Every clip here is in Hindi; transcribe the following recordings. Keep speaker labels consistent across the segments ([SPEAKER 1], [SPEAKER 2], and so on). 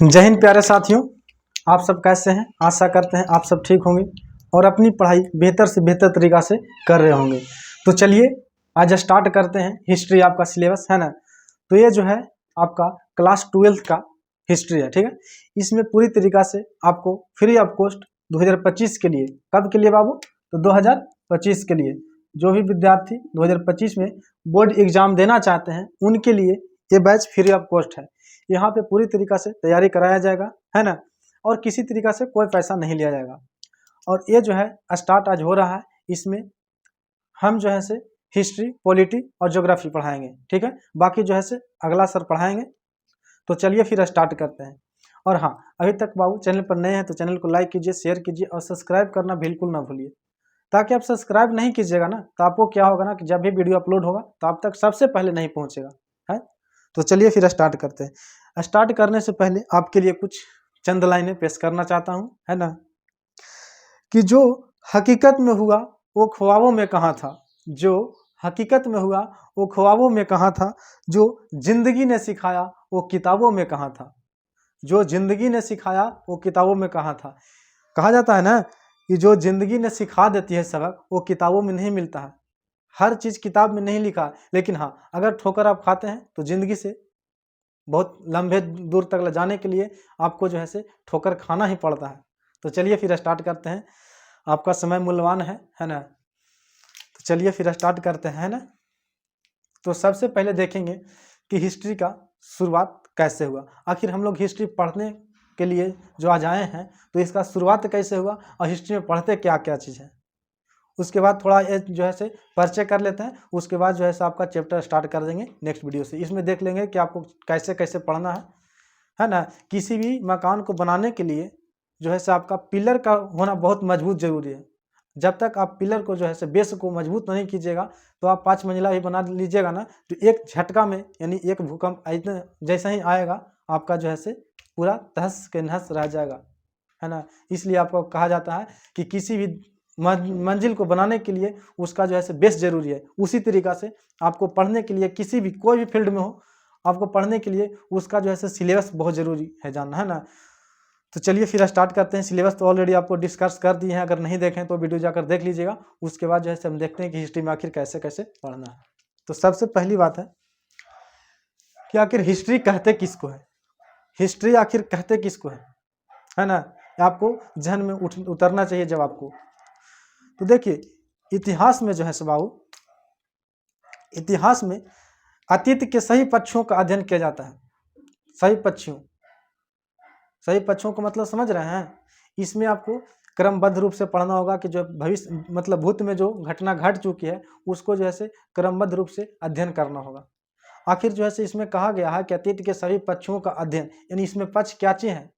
[SPEAKER 1] जय हिंद प्यारे साथियों, आप सब कैसे हैं। आशा करते हैं आप सब ठीक होंगे और अपनी पढ़ाई बेहतर से बेहतर तरीक़ा से कर रहे होंगे। तो चलिए आज स्टार्ट करते हैं। हिस्ट्री आपका सिलेबस है ना, तो ये जो है आपका क्लास 12th का हिस्ट्री है, ठीक है। इसमें पूरी तरीक़ा से आपको फ्री ऑफ कॉस्ट 2025 के लिए, कब के लिए बाबू, तो 2025 के लिए जो भी विद्यार्थी 2025 में बोर्ड एग्जाम देना चाहते हैं उनके लिए ये बैच फ्री ऑफ कॉस्ट है। यहाँ पे पूरी तरीक़ा से तैयारी कराया जाएगा, है ना, और किसी तरीक़ा से कोई पैसा नहीं लिया जाएगा। और ये जो है स्टार्ट आज हो रहा है। इसमें हम जो है से हिस्ट्री, पॉलिटी और ज्योग्राफी पढ़ाएंगे, ठीक है। बाकी जो है से अगला सर पढ़ाएंगे। तो चलिए फिर स्टार्ट करते हैं। और हाँ, अभी तक बाबू चैनल पर नए हैं तो चैनल को लाइक कीजिए, शेयर कीजिए और सब्सक्राइब करना बिल्कुल ना भूलिए, ताकि आप सब्सक्राइब नहीं कीजिएगा ना तो आपको क्या होगा ना कि जब भी वीडियो अपलोड होगा तो आप तक सबसे पहले नहीं पहुँचेगा, है। तो चलिए फिर स्टार्ट करते हैं। स्टार्ट करने से पहले आपके लिए कुछ चंद लाइनें पेश करना चाहता हूं, है ना, कि जो हकीकत में हुआ वो ख्वाबों में कहाँ था, जो हकीकत में हुआ वो ख्वाबों में कहाँ था, जो जिंदगी ने सिखाया वो किताबों में कहाँ था, जो जिंदगी ने सिखाया वो किताबों में कहाँ था। कहा जाता है ना कि जो जिंदगी ने सिखा देती है सबक वो किताबों में नहीं मिलता है। हर चीज़ किताब में नहीं लिखा, लेकिन हाँ, अगर ठोकर आप खाते हैं तो ज़िंदगी से बहुत लंबे दूर तक ले जाने के लिए आपको जो है से ठोकर खाना ही पड़ता है। तो चलिए फिर स्टार्ट करते हैं। आपका समय मूल्यवान है ना। तो चलिए फिर स्टार्ट करते हैं, है ना। तो सबसे पहले देखेंगे कि हिस्ट्री का शुरुआत कैसे हुआ। आखिर हम लोग हिस्ट्री पढ़ने के लिए जो आज आए हैं तो इसका शुरुआत कैसे हुआ और हिस्ट्री में पढ़ते क्या क्या चीज़ है। उसके बाद थोड़ा ये जो है से परिचय कर लेते हैं। उसके बाद जो है से आपका चैप्टर स्टार्ट कर देंगे नेक्स्ट वीडियो से। इसमें देख लेंगे कि आपको कैसे कैसे पढ़ना है ना। किसी भी मकान को बनाने के लिए जो है से आपका पिलर का होना बहुत मजबूत जरूरी है। जब तक आप पिलर को जो है से बेस को मजबूत नहीं कीजिएगा तो आप 5 मंजिला भी बना लीजिएगा ना तो एक झटका में यानी एक भूकंप इतना जैसा ही आएगा आपका जो है से पूरा तहस के नहस रह जाएगा, है ना। इसलिए आपको कहा जाता है कि किसी भी मंजिल को बनाने के लिए उसका जो है से बेस जरूरी है। उसी तरीक़ा से आपको पढ़ने के लिए किसी भी कोई भी फील्ड में हो, आपको पढ़ने के लिए उसका जो है से सिलेबस बहुत ज़रूरी है जानना, है ना। तो चलिए फिर स्टार्ट करते हैं। सिलेबस तो ऑलरेडी आपको डिस्कस कर दिए हैं, अगर नहीं देखें तो वीडियो जाकर देख लीजिएगा। उसके बाद जो है से हम देखते हैं कि हिस्ट्री में आखिर कैसे कैसे पढ़ना है। तो सबसे पहली बात है कि आखिर हिस्ट्री कहते किसको है, हिस्ट्री आखिर कहते किसको है ना। आपको जहन में उतरना चाहिए जब आपको। तो देखिए इतिहास में जो है सबाऊ, इतिहास में अतीत के सही पक्षों का अध्ययन किया जाता है। सही पक्षों, सही पक्षों को मतलब समझ रहे हैं। इसमें आपको क्रमबद्ध रूप से पढ़ना होगा कि जो भविष्य मतलब भूत में जो घटना घट चुकी है उसको जो है से क्रमबद्ध रूप से अध्ययन करना होगा। आखिर जो है से इसमें कहा गया है कि अतीत के सभी पक्षों का अध्ययन, यानी इसमें पक्ष क्या चीज है।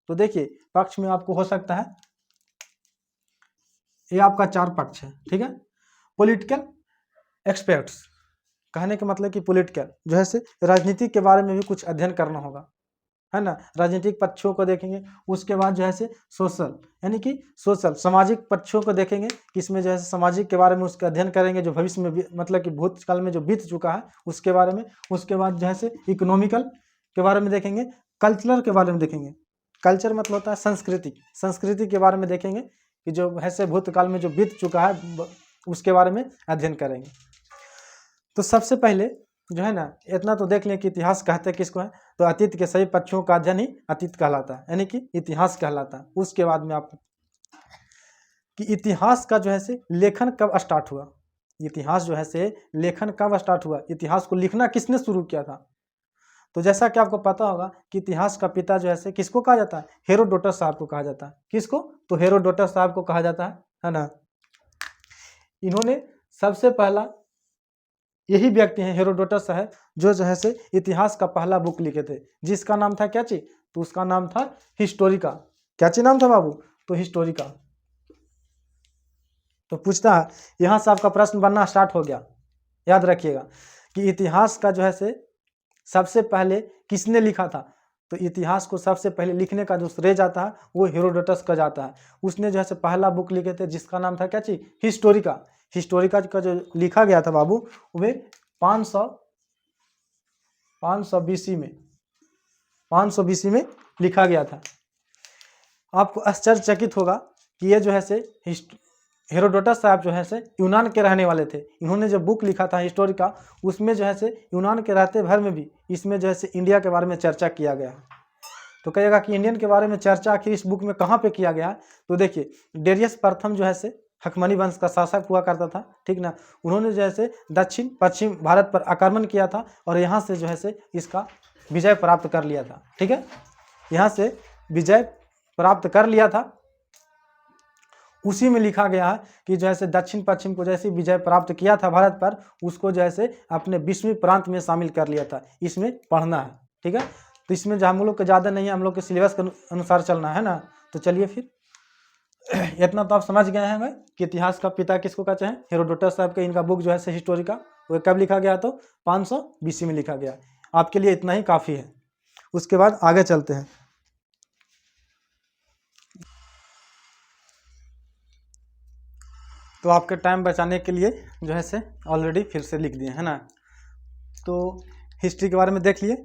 [SPEAKER 1] तो देखिए पक्ष में आपको हो सकता है ये आपका 4 पक्ष है, ठीक है। पॉलिटिकल एक्सपर्ट्स, कहने का मतलब कि पॉलिटिकल जो है से राजनीति के बारे में भी कुछ अध्ययन करना होगा, है ना। राजनीतिक पक्षों को देखेंगे। उसके बाद जो है से सोशल, यानी कि सोशल सामाजिक पक्षों को देखेंगे कि इसमें जो है सामाजिक के बारे में उसका अध्ययन करेंगे, जो भविष्य में मतलब कि भूतकाल में जो बीत चुका है उसके बारे में। उसके बाद जो है से इकोनॉमिकल के बारे में देखेंगे। कल्चरल के बारे में देखेंगे। कल्चर मतलब होता है संस्कृति, संस्कृति के बारे में देखेंगे कि जो है से भूतकाल में जो बीत चुका है उसके बारे में अध्ययन करेंगे। तो सबसे पहले जो है ना इतना तो देख लें कि इतिहास कहते किसको है। तो अतीत के सभी पक्षों का अध्ययन ही अतीत कहलाता है, यानी कि इतिहास कहलाता है। उसके बाद में आपको कि इतिहास का जो है से लेखन कब स्टार्ट हुआ। इतिहास जो है से लेखन कब स्टार्ट हुआ, इतिहास को लिखना किसने शुरू किया था। तो जैसा कि आपको पता होगा कि इतिहास का पिता जो है से किसको कहा जाता है, हेरोडोटस साहब को कहा जाता है। किसको, तो हेरोडोटस साहब को कहा जाता है ना। इन्होंने सबसे पहला, यही व्यक्ति हैं हेरोडोटस है जो है से इतिहास का पहला बुक लिखे थे, जिसका नाम था क्या चीज, तो उसका नाम था हिस्टोरिका। क्या चीज नाम था बाबू, तो हिस्टोरिका। तो पूछता है यहाँ से आपका प्रश्न बनना स्टार्ट हो गया। याद रखिएगा कि इतिहास का जो है से सबसे पहले किसने लिखा था। तो इतिहास को सबसे पहले लिखने का जो श्रेय जाता है वो हेरोडोटस का जाता है। उसने जो है से पहला बुक लिखे थे जिसका नाम था क्या चीज, हिस्टोरिका। हिस्टोरिका का जो लिखा गया था बाबू वह 500 BC में लिखा गया था। आपको आश्चर्यचकित होगा कि ये जो है से हेरोडोटस साहब जो है से यूनान के रहने वाले थे। इन्होंने जो बुक लिखा था हिस्टोरी का, उसमें जो है से यूनान के रहते भर में भी इसमें जो है से इंडिया के बारे में चर्चा किया गया है। तो कहिएगा कि इंडियन के बारे में चर्चा आखिर इस बुक में कहाँ पे किया गया है? तो देखिए, डेरियस प्रथम जो है से हकमनी वंश का शासक हुआ करता था, ठीक ना। उन्होंने जो है से दक्षिण पश्चिम भारत पर आक्रमण किया था और यहाँ से जो है से इसका विजय प्राप्त कर लिया था, ठीक है। यहाँ से विजय प्राप्त कर लिया था। उसी में लिखा गया है कि जो है से दक्षिण पश्चिम को जैसे विजय प्राप्त किया था भारत पर, उसको जो है से अपने 20वीं प्रांत में शामिल कर लिया था। इसमें पढ़ना है, ठीक है। तो इसमें जो हम लोग को ज़्यादा नहीं है, हम लोग के सिलेबस के अनुसार चलना है ना। तो चलिए फिर इतना तो आप समझ गए हैं भाई कि इतिहास का पिता किसको कहते हैं, हेरोडोटस साहब के। इनका बुक जो है हिस्टोरी का, वो कब लिखा गया? तो 500 BC में लिखा गया। आपके लिए इतना ही काफ़ी है। उसके बाद आगे चलते हैं। तो आपके टाइम बचाने के लिए जो है से ऑलरेडी फिर से लिख दिए है ना। तो हिस्ट्री के बारे में देख लिए।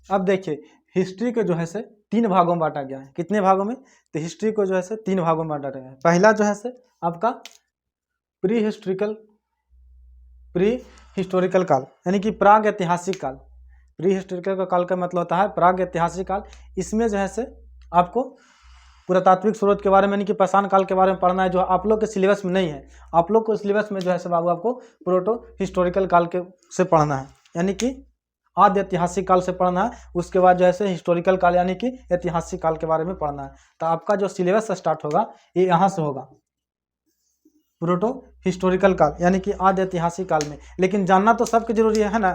[SPEAKER 1] अब देखिए, हिस्ट्री को जो है से 3 भागों में बांटा गया है। कितने भागों में? तो हिस्ट्री को जो है से 3 भागों में बांटा गया है। पहला जो है से आपका प्री हिस्टोरिकल काल, यानी कि प्राग ऐतिहासिक काल। प्री हिस्टोरिकल काल का मतलब होता है प्राग ऐतिहासिक काल। इसमें जो है से आपको पुरातात्विक स्रोत के बारे में, यानी कि पाषाण काल के बारे में पढ़ना है, जो आप लोग के सिलेबस में नहीं है। आप लोग को सिलेबस में जो है से बाबू आपको प्रोटो हिस्टोरिकल काल के से पढ़ना है, यानी कि आद्य ऐतिहासिक काल से पढ़ना है। उसके बाद जो है हिस्टोरिकल काल यानी कि ऐतिहासिक काल के बारे में पढ़ना है। तो आपका जो सिलेबस स्टार्ट होगा ये यहाँ से होगा, प्रोटो हिस्टोरिकल काल यानी कि आद्य ऐतिहासिक काल में। लेकिन जानना तो सबके जरूरी है ना।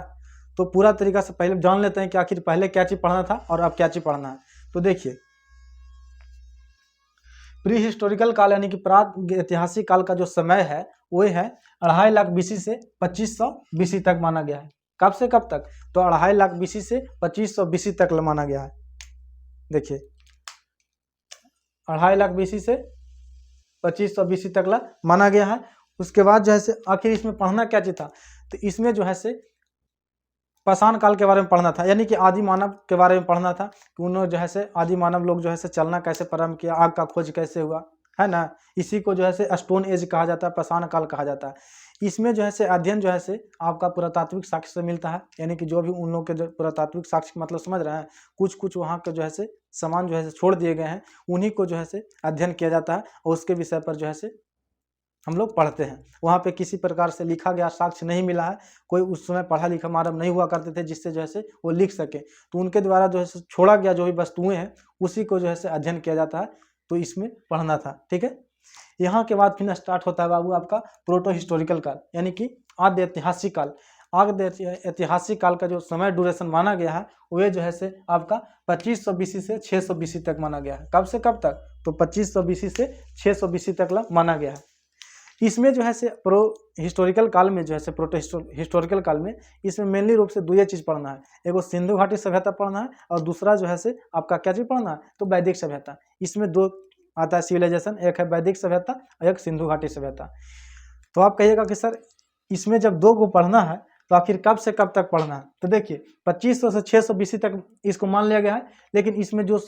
[SPEAKER 1] तो पूरा तरीका से पहले जान लेते हैं कि आखिर पहले क्या चीज़ पढ़ना था और अब क्या चीज़ पढ़ना है। तो देखिए, प्री हिस्टोरिकल काल यानी कि प्राग ऐतिहासिक काल का जो समय है वो है 2.5 लाख BC से 2500 BC तक माना गया है। कब से कब तक? तो 2.5 लाख BC से 2500 BC तक माना गया है। देखिए, 2.5 लाख BC से 2500 BC तक माना गया है। उसके बाद जो है से आखिर इसमें पढ़ना क्या चीज था? तो इसमें जो है से पाषाण काल के बारे में पढ़ना था, यानी कि आदि मानव के बारे में पढ़ना था कि उन्होंने जो है से आदि मानव लोग जो है से चलना कैसे प्रारंभ किया, आग का खोज कैसे हुआ, है ना। इसी को जो है से स्टोन एज कहा जाता है, पाषाण काल कहा जाता है। इसमें जो है से अध्ययन जो है से आपका पुरातात्विक साक्ष्य से मिलता है, यानी कि जो भी उन लोग के जो पुरातात्विक साक्ष्य मतलब समझ रहे हैं, कुछ कुछ वहाँ के जो है से सामान जो है से छोड़ दिए गए हैं, उन्हीं को जो है से अध्ययन किया जाता है और उसके विषय पर जो है से हम लोग पढ़ते हैं। वहाँ पे किसी प्रकार से लिखा गया साक्ष्य नहीं मिला है, कोई उस समय पढ़ा लिखा मानव नहीं हुआ करते थे जिससे जो है से वो लिख सके। तो उनके द्वारा जो है से छोड़ा गया जो भी वस्तुएं हैं उसी को जो है से अध्ययन किया जाता है। तो इसमें पढ़ना था, ठीक है। यहाँ के बाद फिर स्टार्ट होता है बाबू आपका प्रोटो हिस्टोरिकल काल, यानी कि आद्य ऐतिहासिक काल। आद्य ऐतिहासिक काल का जो समय ड्यूरेशन माना गया है वो जो है से आपका 2500 BC से 600 BC तक माना गया है। कब से कब तक? तो 2500 BC से 600 BC तक माना गया है। इसमें जो है से प्रो हिस्टोरिकल काल में जो है से प्रोटो हिस्टोरिकल काल में इसमें मेनली रूप से 2 चीज़ पढ़ना है। एगो सिंधु घाटी सभ्यता पढ़ना है और दूसरा जो है से आपका क्या चीज़ पढ़ना है? तो वैदिक सभ्यता। इसमें 2 आता है सिविलाइजेशन, एक है वैदिक सभ्यता और एक सिंधु घाटी सभ्यता। तो आप कहिएगा कि सर इसमें जब 2 को पढ़ना है तो आखिर कब से कब तक पढ़ना है? तो देखिए 2500 से 600 BC तक इसको मान लिया गया है। लेकिन इसमें जो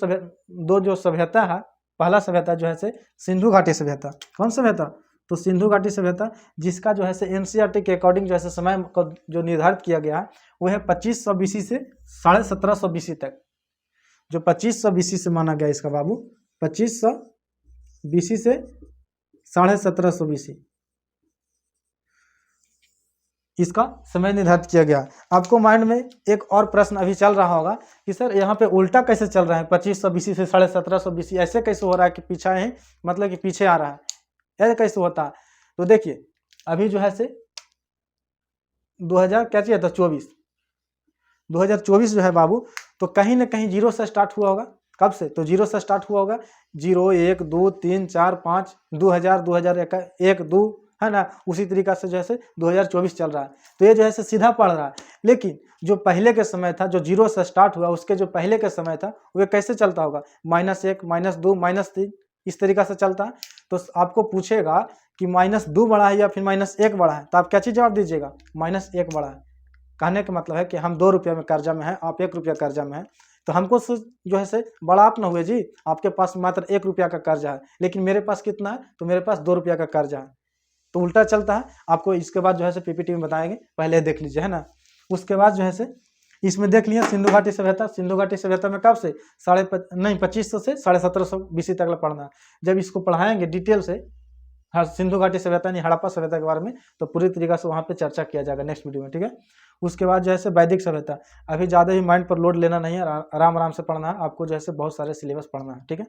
[SPEAKER 1] सभ्यता है, पहला सभ्यता जो है से सिंधु घाटी सभ्यता। कौन सभ्यता? तो सिंधु घाटी सभ्यता, जिसका जो है से NCERT के अकॉर्डिंग जो है से समय को जो निर्धारित किया गया है वो है 2500 BC से 1750 BC तक। जो 2500 BC से माना गया इसका बाबू, 2500 BC से 1750 BC इसका समय निर्धारित किया गया। आपको माइंड में एक और प्रश्न अभी चल रहा होगा कि सर यहाँ पे उल्टा कैसे चल रहा है, 2500 BC से 1750 BC ऐसे कैसे हो रहा है कि पीछा है, मतलब कि पीछे आ रहा है, ऐसे कैसे होता है? तो देखिए अभी जो है से 2024 जो है बाबू, तो कहीं ना कहीं 0 से स्टार्ट हुआ होगा। कब से? तो 0 से स्टार्ट हुआ होगा। 0 1 2 3 4 5 2000 2001 2 है ना। उसी तरीका से जो है 2024 चल रहा है। तो ये जो है सीधा पढ़ रहा है। लेकिन जो पहले के समय था, जो 0 से स्टार्ट हुआ, उसके जो पहले के समय था वो कैसे चलता होगा? -1 -2 -3 इस तरीका से चलता है। तो आपको पूछेगा कि -2 बड़ा है या फिर -1 बड़ा है, तो आप क्या चीज़ जवाब दीजिएगा? -1 बड़ा है। कहने का मतलब है कि हम 2 रुपये में कर्जा में हैं, आप 1 रुपया कर्जा में हैं, तो हमको जो है से बड़ा आप ना हुए जी, आपके पास मात्र 1 रुपया का कर्जा है, लेकिन मेरे पास कितना है, तो मेरे पास 2 रुपया का कर्जा है, तो उल्टा चलता है। आपको इसके बाद जो है से पीपीटी में बताएंगे, पहले देख लीजिए, है ना। उसके बाद जो है से इसमें देख लिया सिंधु घाटी सभ्यता। सिंधु घाटी सभ्यता में कब से 2500 से 1750 BC तक पढ़ना है। जब इसको पढ़ाएंगे डिटेल से, हाँ, सिंधु घाटी सभ्यता यानी हड़प्पा सभ्यता के बारे में, तो पूरी तरीके से वहाँ पे चर्चा किया जाएगा नेक्स्ट वीडियो में, ठीक है। उसके बाद जो है वैदिक सभ्यता, अभी ज़्यादा ही माइंड पर लोड लेना नहीं है, आराम आराम से पढ़ना है आपको, जो है बहुत सारे सिलेबस पढ़ना है, ठीक है।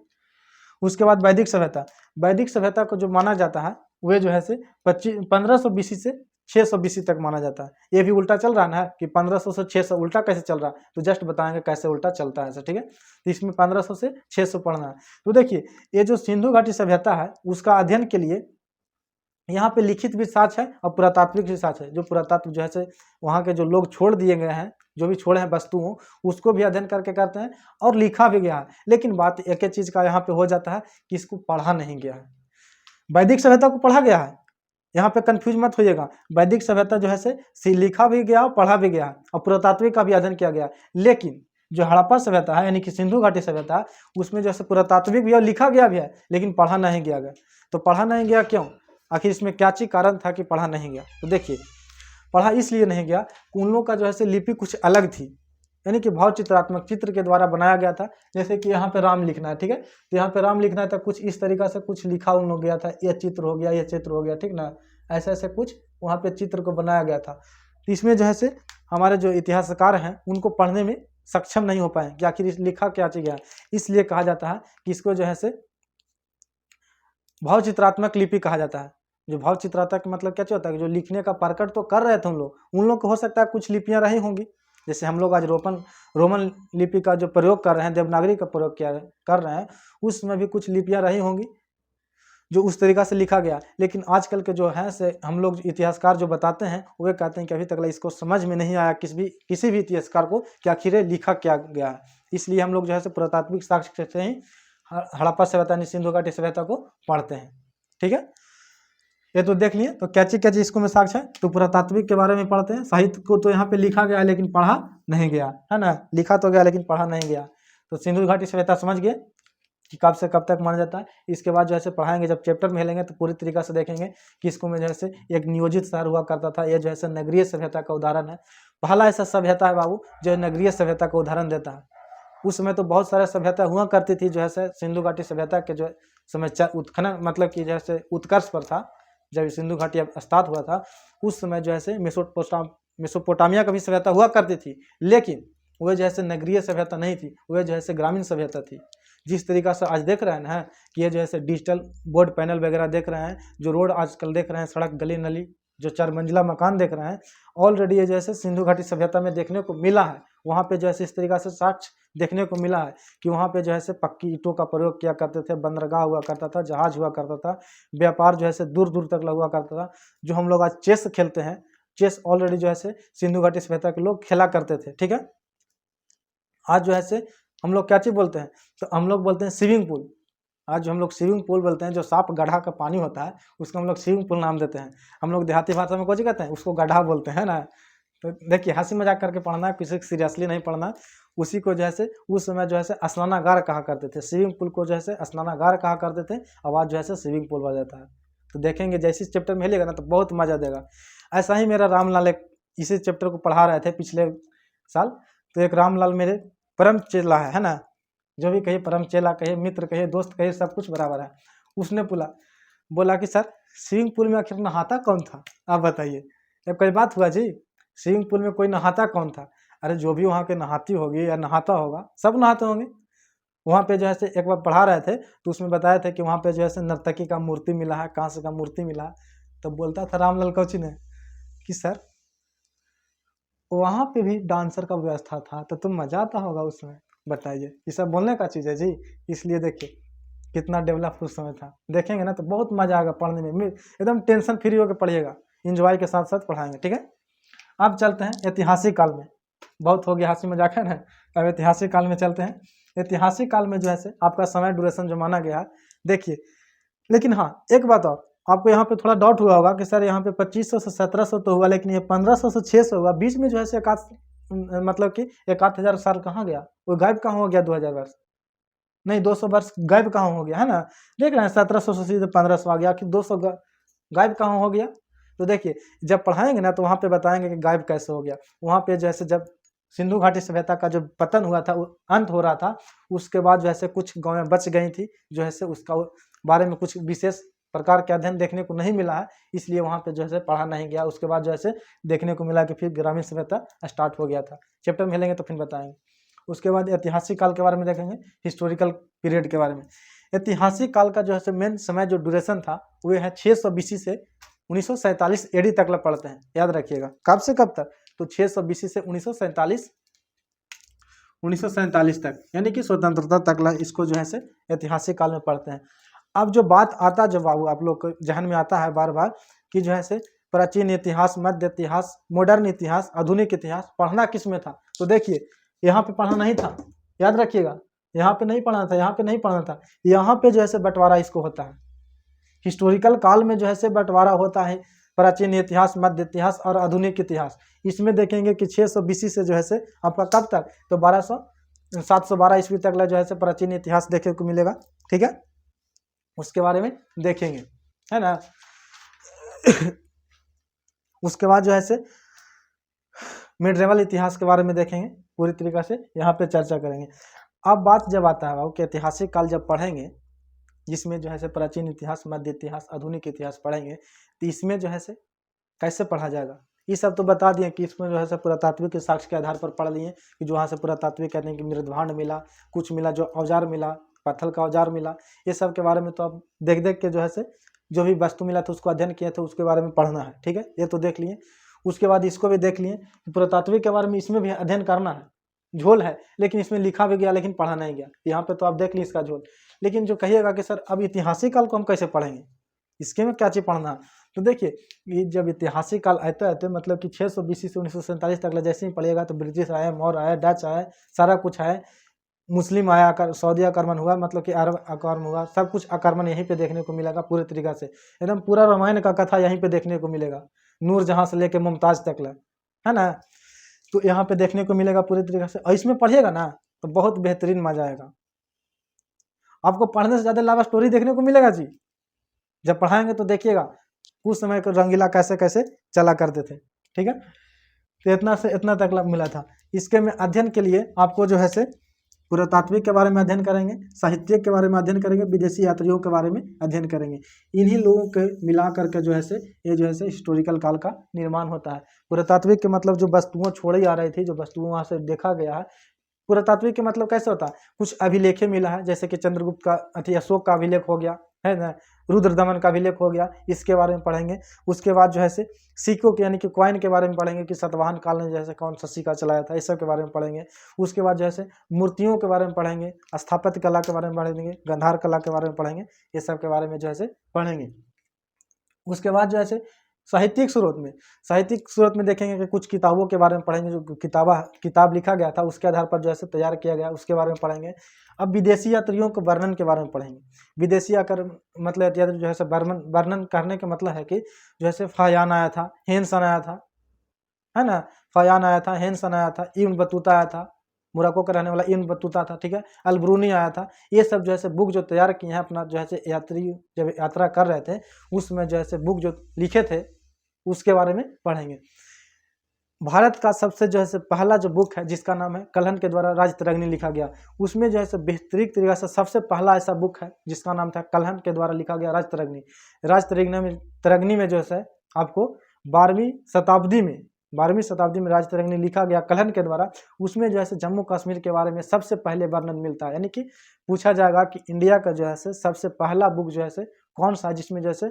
[SPEAKER 1] उसके बाद वैदिक सभ्यता, वैदिक सभ्यता को जो माना जाता है वे जो है 1500 BC से 600 BC तक माना जाता है। ये भी उल्टा चल रहा है ना, कि 1500 से 600 उल्टा कैसे चल रहा है, तो जस्ट बताएंगे कैसे उल्टा चलता है ऐसा, ठीक है। तो इसमें 1500 से 600 पढ़ना है। तो देखिए ये जो सिंधु घाटी सभ्यता है उसका अध्ययन के लिए यहाँ पे लिखित भी साक्ष्य है और पुरातात्विक भी साक्ष्य है। जो पुरातत्व जो है वहाँ के जो लोग छोड़ दिए गए हैं, जो भी छोड़े हैं वस्तुओं, उसको भी अध्ययन करके करते हैं और लिखा भी गया है। लेकिन बात एक ही चीज़ का यहाँ पे हो जाता है कि इसको पढ़ा नहीं गया है। वैदिक सभ्यता को पढ़ा गया है, यहाँ पे कंफ्यूज मत होइएगा। वैदिक सभ्यता जो है लिखा भी गया और पढ़ा भी गया है और पुरातात्विक का भी अध्ययन किया गया। लेकिन जो हड़प्पा सभ्यता है यानी कि सिंधु घाटी सभ्यता है, उसमें जो है पुरातात्विक भी और लिखा गया भी है, लेकिन पढ़ा नहीं गया। तो पढ़ा नहीं गया क्यों, आखिर इसमें क्या चीज कारण था कि पढ़ा नहीं गया। तो देखिए पढ़ा इसलिए नहीं गया कि उन लोगों का जो है लिपि कुछ अलग थी, यानी कि भाव चित्रात्मक चित्र के द्वारा बनाया गया था। जैसे कि यहाँ पे राम लिखना है, ठीक है, तो यहाँ पे राम लिखना है तो कुछ इस तरीका से कुछ लिखा उन लोग गया था, ये चित्र हो गया, ये चित्र हो गया, ठीक ना, ऐसे ऐसे कुछ वहाँ पे चित्र को बनाया गया था। तो इसमें जो है हमारे जो इतिहासकार हैं उनको पढ़ने में सक्षम नहीं हो पाए कि आखिर इस लिखा क्या चीज है। इसलिए कहा जाता है कि इसको जो है भाव चित्रात्मक लिपि कहा जाता है। जो भाव चित्रात्मक मतलब क्या होता है, जो लिखने का प्रकट तो कर रहे थे उन लोग को हो सकता है कुछ लिपियां रही होंगी। जैसे हम लोग आज रोमन लिपि का जो प्रयोग कर रहे हैं, देवनागरी का प्रयोग कर रहे हैं, उसमें भी कुछ लिपियां रही होंगी जो उस तरीका से लिखा गया। लेकिन आजकल के जो है से हम लोग इतिहासकार जो बताते हैं वे कहते हैं कि अभी तक इसको समझ में नहीं आया किसी भी इतिहासकार को कि आखिर लिखा क्या गया है। इसलिए हम लोग जो है पुरातात्विक साक्ष्य से ही हड़प्पा सभ्यता यानी सिंधु घाटी सभ्यता को पढ़ते हैं, ठीक है। ये तो देख लिए। तो क्या चीज इसको में साक्ष्य है, तो पुरातात्विक के बारे में पढ़ते हैं। साहित्य को तो यहाँ पे लिखा गया लेकिन पढ़ा नहीं गया, है ना, लिखा तो गया लेकिन पढ़ा नहीं गया। तो सिंधु घाटी सभ्यता समझ गए कि कब से कब तक माना जाता है। इसके बाद जो है पढ़ाएंगे, जब चैप्टर में लेंगे तो पूरी तरीका से देखेंगे कि इसको में जो है एक नियोजित शहर हुआ करता था। यह जो है नगरीय सभ्यता का उदाहरण है। पहला ऐसा सभ्यता है बाबू जो नगरीय सभ्यता का उदाहरण देता है। उस समय तो बहुत सारे सभ्यता हुआ करती थी, जो है सिंधु घाटी सभ्यता के जो समय उत्खनन मतलब कि जैसे उत्कर्ष पर था, जब सिंधु घाटी स्टार्ट हुआ था उस समय जो है मेसोपोटामिया का भी सभ्यता हुआ करती थी। लेकिन वह जो है नगरीय सभ्यता नहीं थी, वह जो है ग्रामीण सभ्यता थी। जिस तरीका से आज देख रहे हैं ना कि ये जो है डिजिटल बोर्ड पैनल वगैरह देख रहे हैं, जो रोड आजकल देख रहे हैं, सड़क गली नली, जो 4 मंजिला मकान देख रहे हैं, ऑलरेडी ये जो है सिंधु घाटी सभ्यता में देखने को मिला है। वहाँ पे जो है इस तरीका से साक्ष्य देखने को मिला है कि वहाँ पे जो है पक्की ईंटों का प्रयोग किया करते थे, बंदरगाह हुआ करता था, जहाज हुआ करता था, व्यापार जो है दूर दूर तक हुआ करता था। जो हम लोग आज चेस खेलते हैं, चेस ऑलरेडी जो है सिंधु घाटी सभ्यता के लोग खेला करते थे, ठीक है। आज जो है हम लोग क्या चीज बोलते हैं, तो हम लोग बोलते हैं स्विमिंग पूल। आज जो हम लोग स्विमिंग पूल बोलते हैं, जो साफ गड्ढा का पानी होता है उसको हम लोग स्विमिंग पूल नाम देते हैं। हम लोग देहाती भाषा में कुछ कहते हैं, उसको गड्ढा बोलते हैं ना। तो देखिए हंसी मजाक करके पढ़ना है, किसी सीरियसली नहीं पढ़ना। उसी को जो है उस समय जो है स्नानागार कहा करते थे, स्विमिंग पूल को जो है स्नानागार कहा करते थे। अब आज जो है स्विमिंग पूल बन जाता है। तो देखेंगे जैसे चैप्टर में लेगा ना तो बहुत मजा देगा। ऐसा ही मेरा रामलाल एक इसी चैप्टर को पढ़ा रहे थे पिछले साल। तो एक रामलाल मेरे परम चेला है ना, जो भी कहिए परम चेला कहिए, मित्र कहिए, दोस्त कहिए, सब कुछ बराबर है। उसने बोला कि सर स्विमिंग पूल में आखिर नहाता कौन था, आप बताइए। अब कोई बात हुआ जी, स्विमिंग पूल में कोई नहाता कौन था? अरे जो भी वहाँ के नहाती होगी या नहाता होगा, सब नहाते होंगे। वहाँ पे जो है एक बार पढ़ा रहे थे तो उसमें बताया था कि वहाँ पे जो है नर्तकी का मूर्ति मिला है, कांस्य का मूर्ति मिला है। तो बोलता था रामलाल कोची ने कि सर वहाँ पे भी डांसर का व्यवस्था था, तो तुम मजा आता होगा उसमें। बताइए, ये सब बोलने का चीज़ है जी। इसलिए देखिए कितना डेवलप उस समय था। देखेंगे ना तो बहुत मजा आएगा पढ़ने में, एकदम टेंशन फ्री होकर पढ़िएगा, इंजॉय के साथ साथ पढ़ाएंगे, ठीक है। अब चलते हैं ऐतिहासिक काल में। बहुत हो गया हंसी मजाक है ना, अब ऐतिहासिक काल में चलते हैं। ऐतिहासिक काल में जो है आपका समय ड्यूरेशन जो माना गया है, देखिए। लेकिन हाँ एक बात और, आपको यहाँ पे थोड़ा डाउट हुआ होगा कि सर यहाँ पे 2500 से 1700 तो हुआ, लेकिन ये 1500 से 600 हुआ, बीच में जो है मतलब कि 1000 साल कहाँ गया, वो गायब कहाँ हो गया, 2000 वर्ष नहीं, 200 वर्ष गायब कहाँ हो गया, है ना। देख रहे हैं 1700 से सीधे 1500 आ गया, कि 200 गायब कहाँ हो गया। तो देखिए जब पढ़ाएंगे ना तो वहाँ पे बताएंगे कि गायब कैसे हो गया। वहाँ पे जैसे जब सिंधु घाटी सभ्यता का जो पतन हुआ था, अंत हो रहा था, उसके बाद जो है कुछ गाँवें बच गई थी, जो है उसका बारे में कुछ विशेष प्रकार के अध्ययन देखने को नहीं मिला है, इसलिए वहाँ पे जो है पढ़ा नहीं गया। उसके बाद जो है देखने को मिला कि फिर ग्रामीण सभ्यता स्टार्ट हो गया था। चैप्टर में लेंगे तो फिर बताएंगे। उसके बाद ऐतिहासिक काल के बारे में देखेंगे, हिस्टोरिकल पीरियड के बारे में। ऐतिहासिक काल का जो है मेन समय जो ड्यूरेशन था वो है 600 BC से 1947 AD तक पढ़ते हैं, याद रखिएगा। कब से कब तक, तो 600 BC से 1947 तक, यानी कि स्वतंत्रता तक इसको जो है ऐतिहासिक काल में पढ़ते हैं। अब जो बात आता जब बाबू आप लोग को जहन में आता है बार बार कि जो है प्राचीन इतिहास, मध्य इतिहास, मॉडर्न इतिहास, आधुनिक इतिहास पढ़ना किस में था, तो देखिए यहाँ पे पढ़ना नहीं था, याद रखिएगा। यहाँ पे नहीं पढ़ना था, यहाँ पे नहीं पढ़ना था, यहाँ पे जो है बंटवारा इसको होता है। हिस्टोरिकल काल में जो है बंटवारा होता है प्राचीन इतिहास, मध्य इतिहास और आधुनिक इतिहास। इसमें देखेंगे कि 600 BC से जो है आपका कब तक, तो 712 ईस्वी तक जो है प्राचीन इतिहास देखने को मिलेगा, ठीक है। उसके बारे में देखेंगे, है ना। उसके बाद जो है मिडरेवल इतिहास के बारे में देखेंगे, पूरी तरीका से यहाँ पे चर्चा करेंगे। अब बात जब आता है कि ऐतिहासिक काल जब पढ़ेंगे, जिसमें जो है प्राचीन इतिहास, मध्य इतिहास, आधुनिक इतिहास पढ़ेंगे, तो इसमें जो है कैसे पढ़ा जाएगा, ये सब तो बता दिए कि इसमें जो है पुरातात्विक साक्ष्य के आधार पर पढ़ लिए कि जो वहाँ से पुरातात्विक कहते हैं कि मृदभांड मिला, कुछ मिला, जो औजार मिला, पत्थर का औजार मिला, ये सब के बारे में तो आप देख देख के जो है जो भी वस्तु मिला था उसको अध्ययन किए थे, उसके बारे में पढ़ना है, ठीक है। ये तो देख लिए। उसके बाद इसको भी देख लिए पुरातात्विक के बारे में, इसमें भी अध्ययन करना है, झोल है, लेकिन इसमें लिखा भी गया लेकिन पढ़ा नहीं गया। यहाँ पे तो आप देख ली इसका झोल, लेकिन जो कहिएगा कि सर अब ऐतिहासिक काल को हम कैसे पढ़ेंगे, इसके में क्या चीज़ पढ़ना है, तो देखिए ये जब ऐतिहासिक काल आते मतलब कि 600 BC से 1947 तक जैसे ही पढ़िएगा तो ब्रिटिश आए, मौर्य आए, डच आए, सारा कुछ आए, मुस्लिम आया, सऊदी आक्रमण हुआ, मतलब कि अरब आक्रमण हुआ, सब कुछ आक्रमण यहीं पे देखने को मिलेगा पूरे तरीका से। एकदम पूरा रामायण का कथा यहीं पे देखने को मिलेगा, नूरजहां से लेके मुमताज तक, है ना। तो यहाँ पे देखने को मिलेगा पूरी तरीके से, और इसमें पढ़िएगा ना तो बहुत बेहतरीन मजा आएगा। आपको पढ़ने से ज़्यादा लव स्टोरी देखने को मिलेगा जी, जब पढ़ाएंगे तो देखिएगा उस समय को रंगीला कैसे कैसे चला करते थे, ठीक है। तो इतना से इतना तक मिला था। इसके में अध्ययन के लिए आपको जो है पुरातात्विक के बारे में अध्ययन करेंगे, साहित्य के बारे में अध्ययन करेंगे, विदेशी यात्रियों के बारे में अध्ययन करेंगे। इन्हीं लोगों के मिला करके जो है ये जो है हिस्टोरिकल काल का निर्माण होता है। पुरातात्विक के मतलब जो वस्तुओं छोड़ी आ रही थी, जो वस्तुओं वहाँ से देखा गया है। पुरातात्विक के मतलब कैसे होता है, कुछ अभिलेखें मिला है, जैसे कि चंद्रगुप्त का अशोक का अभिलेख हो गया, है ना, रुद्रदमन का अभिलेख हो गया, इसके बारे में पढ़ेंगे। उसके बाद जो है सिक्कों के यानी कि कॉइन के बारे में पढ़ेंगे कि सातवाहन काल में जैसे कौन सा सिक्का चलाया था, इस सब के बारे में पढ़ेंगे। उसके बाद जो है मूर्तियों के बारे में पढ़ेंगे, स्थापत्य कला के बारे में पढ़ेंगे, गंधार कला के बारे में पढ़ेंगे, ये सब के बारे में जो है पढ़ेंगे। उसके बाद जो है साहित्यिक स्रोत में देखेंगे कि कुछ किताबों के बारे में पढ़ेंगे, जो किताब लिखा गया था उसके आधार पर जो है तैयार किया गया, उसके बारे में पढ़ेंगे। अब विदेशी यात्रियों के वर्णन के बारे में पढ़ेंगे। विदेशी आकर मतलब यात्री जो है वर्णन करने का मतलब है कि जो है फायान आया था, हेनसन आया था, है ना, फायान आया था, हेनसन आया था, इब्न बतूता आया था, मोरक्को का रहने वाला इब्न बतूता था, ठीक है, अलब्रूनी आया था। ये सब जो है बुक जो तैयार किए हैं अपना जो है यात्री जब यात्रा कर रहे थे उसमें जो है बुक जो लिखे थे उसके बारे में पढ़ेंगे। भारत का सबसे जो है पहला जो बुक है जिसका नाम है कल्हण के द्वारा राजतरंगिणी लिखा गया, उसमें जो है बेहतरीन तरीका से सबसे पहला ऐसा बुक है जिसका नाम था कल्हण के द्वारा लिखा गया राजतरंगिणी में जो है आपको 12वीं शताब्दी में राजतरंगिणी लिखा गया कल्हण के द्वारा। उसमें जो है जम्मू कश्मीर के बारे में सबसे पहले वर्णन मिलता है, यानी कि पूछा जाएगा कि इंडिया का जो है सबसे पहला बुक जो है कौन सा जिसमें जैसे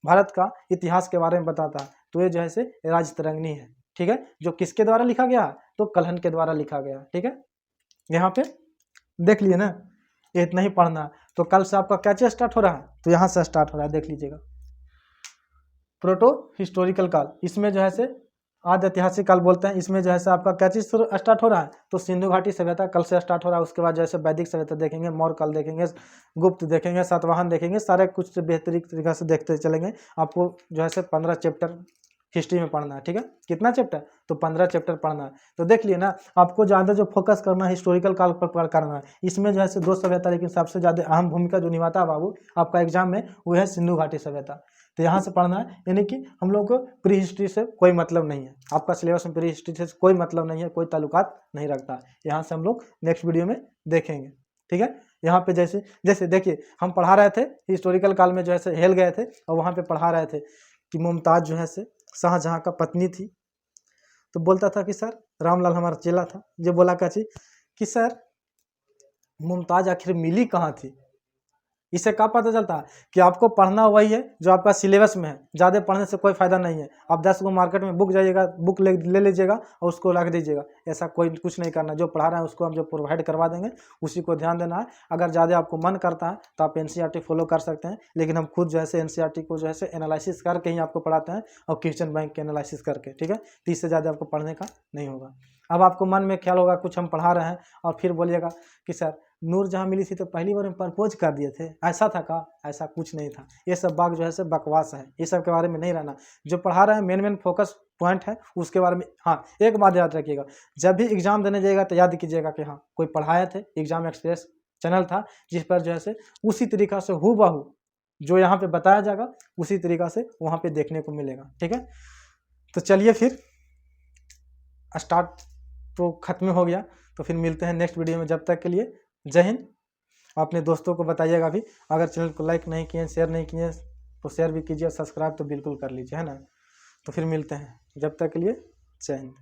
[SPEAKER 1] भारत का इतिहास के बारे में बताता है, तो ये जो है राजतरंगिणी है, ठीक है, जो किसके द्वारा लिखा गया, तो कल्हण के द्वारा लिखा गया, ठीक है। यहाँ पे देख लिए ना, ये इतना ही पढ़ना। तो कल से आपका क्या चीज स्टार्ट हो रहा है, तो यहाँ से स्टार्ट हो रहा है, देख लीजिएगा। प्रोटो हिस्टोरिकल काल, इसमें जो है आदि ऐतिहासिक काल बोलते हैं। इसमें जो है आपका क्या चीज स्टार्ट हो रहा है, तो सिंधु घाटी सभ्यता कल से स्टार्ट हो रहा है। उसके बाद जैसे वैदिक सभ्यता देखेंगे, मौर्य काल देखेंगे, गुप्त देखेंगे, सातवाहन देखेंगे, सारे कुछ बेहतरीन तरीका से देखते चलेंगे। आपको जो है 15 चैप्टर हिस्ट्री में पढ़ना है, ठीक है। कितना चैप्टर? तो 15 चैप्टर पढ़ना है। तो देख लिए ना, आपको ज़्यादा जो फोकस करना है हिस्टोरिकल काल पर करना है। इसमें जो है 2 सभ्यता, लेकिन सबसे ज़्यादा अहम भूमिका जो निभाता है बाबू आपका एग्जाम में, वो है सिंधु घाटी सभ्यता। तो यहाँ से पढ़ना है, यानी कि हम लोग को प्री हिस्ट्री से कोई मतलब नहीं है। आपका सिलेबस में प्री हिस्ट्री से कोई मतलब नहीं है, कोई ताल्लुकात नहीं रखता। यहाँ से हम लोग नेक्स्ट वीडियो में देखेंगे, ठीक है। यहाँ पे जैसे जैसे देखिए, हम पढ़ा रहे थे हिस्टोरिकल काल में, जो है हेल गए थे और वहाँ पे पढ़ा रहे थे कि मुमताज़ जो है शाहजहाँ का पत्नी थी। तो बोलता था कि सर, रामलाल हमारा चेला था, जो बोला काची कि सर मुमताज़ आखिर मिली कहाँ थी। इससे क्या पता चलता है कि आपको पढ़ना वही है जो आपका सिलेबस में है। ज़्यादा पढ़ने से कोई फ़ायदा नहीं है। आप 10 गो मार्केट में बुक जाइएगा, बुक ले लीजिएगा और उसको रख दीजिएगा। ऐसा कोई कुछ नहीं करना। जो पढ़ा रहे हैं उसको हम जो प्रोवाइड करवा देंगे उसी को ध्यान देना है। अगर ज़्यादा आपको मन करता है तो आप NCERT फॉलो कर सकते हैं, लेकिन हम खुद जो है NCERT को जो है एनालिसिस करके ही आपको पढ़ाते हैं, और क्वेश्चन बैंक के एनालिसिस करके, ठीक है। तो इससे ज़्यादा आपको पढ़ने का नहीं होगा। अब आपको मन में ख्याल होगा कुछ हम पढ़ा रहे हैं और फिर बोलिएगा कि सर नूरजहाँ मिली थी तो पहली बार में प्रपोज कर दिए थे, ऐसा था का? ऐसा कुछ नहीं था। ये सब बात जो है बकवास है। ये सब के बारे में नहीं रहना। जो पढ़ा रहे हैं मेन फोकस पॉइंट है उसके बारे में। हाँ, एक बात याद रखिएगा, जब भी एग्जाम देने जाइएगा तो याद कीजिएगा कि हाँ कोई पढ़ाए थे, एग्जाम एक्सप्रेस चैनल था जिस पर जो है उसी तरीका से हूबहू जो यहाँ पे बताया जाएगा उसी तरीका से वहाँ पे देखने को मिलेगा, ठीक है। तो चलिए फिर स्टार्ट तो खत्म हो गया, तो फिर मिलते हैं नेक्स्ट वीडियो में। जब तक के लिए जय हिंद। अपने दोस्तों को बताइएगा भी, अगर चैनल को लाइक नहीं किए, शेयर नहीं किए तो शेयर भी कीजिए, सब्सक्राइब तो बिल्कुल कर लीजिए, है ना। तो फिर मिलते हैं, जब तक के लिए जय हिंद।